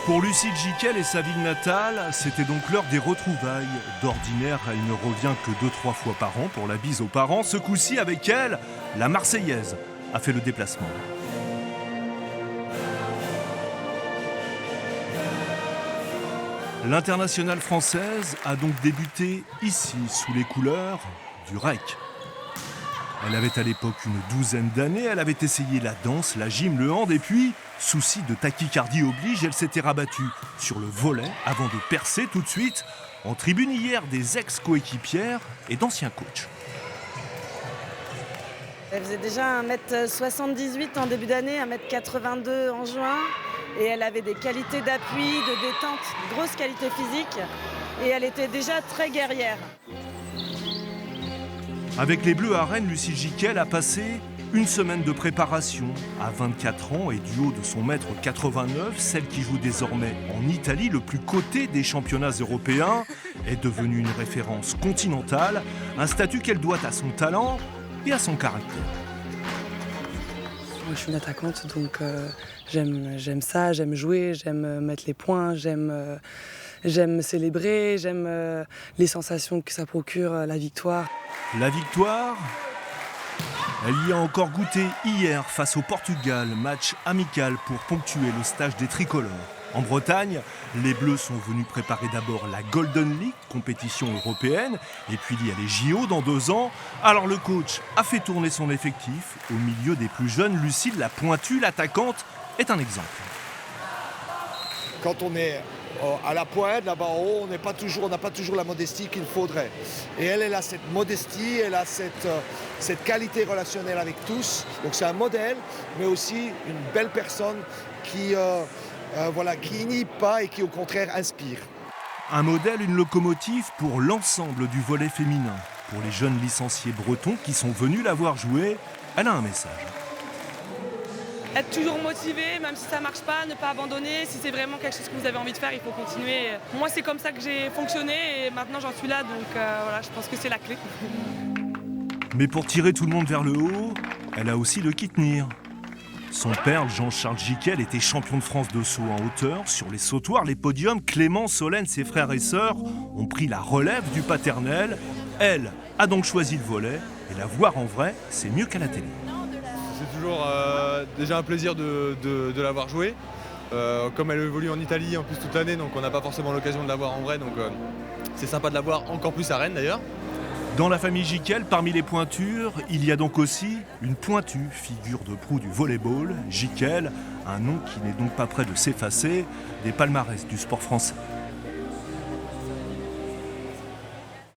Pour Lucille Gicquel et sa ville natale, c'était donc l'heure des retrouvailles. D'ordinaire, elle ne revient que 2-3 fois par an pour la bise aux parents. Ce coup-ci, avec elle, la Marseillaise a fait le déplacement. L'internationale française a donc débuté ici, sous les couleurs du REC. Elle avait à l'époque une douzaine d'années, elle avait essayé la danse, la gym, le hand, et puis, souci de tachycardie oblige, elle s'était rabattue sur le volley avant de percer tout de suite en tribune hier des ex-coéquipières et d'anciens coachs. Elle faisait déjà 1m78 en début d'année, 1m82 en juin. Et elle avait des qualités d'appui, de détente, grosse qualité physique. Et elle était déjà très guerrière. Avec les Bleus à Rennes, Lucille Gicquel a passé une semaine de préparation. À 24 ans et du haut de son mètre 89, celle qui joue désormais en Italie, le plus coté des championnats européens, est devenue une référence continentale, un statut qu'elle doit à son talent et à son caractère. Moi, je suis une attaquante, donc j'aime ça, j'aime jouer, j'aime mettre les points, j'aime célébrer, j'aime les sensations que ça procure, la victoire. La victoire, elle y a encore goûté hier face au Portugal, match amical pour ponctuer le stage des tricolores. En Bretagne, les Bleus sont venus préparer d'abord la Golden League, compétition européenne, et puis il y a les JO dans 2 ans. Alors le coach a fait tourner son effectif. Au milieu des plus jeunes, Lucille, la pointue, l'attaquante, est un exemple. Quand on est à la pointe, là-bas en haut, on n'a pas toujours la modestie qu'il faudrait. Et elle a cette modestie, elle a cette qualité relationnelle avec tous. Donc c'est un modèle, mais aussi une belle personne qui inhibe pas et qui au contraire inspire. Un modèle, une locomotive pour l'ensemble du volley féminin. Pour les jeunes licenciés bretons qui sont venus la voir jouer, elle a un message. Être toujours motivé, même si ça ne marche pas, ne pas abandonner. Si c'est vraiment quelque chose que vous avez envie de faire, il faut continuer. Moi, c'est comme ça que j'ai fonctionné et maintenant j'en suis là, donc voilà, je pense que c'est la clé. Mais pour tirer tout le monde vers le haut, elle a aussi le qui tenir. Son père, Jean-Charles Gicquel, était champion de France de saut en hauteur. Sur les sautoirs, les podiums, Clément, Solène, ses frères et sœurs ont pris la relève du paternel. Elle a donc choisi le volley et la voir en vrai, c'est mieux qu'à la télé. C'est toujours déjà un plaisir de l'avoir joué. Comme elle évolue en Italie en plus toute l'année, donc on n'a pas forcément l'occasion de la voir en vrai, donc c'est sympa de la voir encore plus à Rennes d'ailleurs. Dans la famille Gicquel, parmi les pointures, il y a donc aussi une pointue, figure de proue du volleyball, Gicquel, un nom qui n'est donc pas près de s'effacer des palmarès du sport français.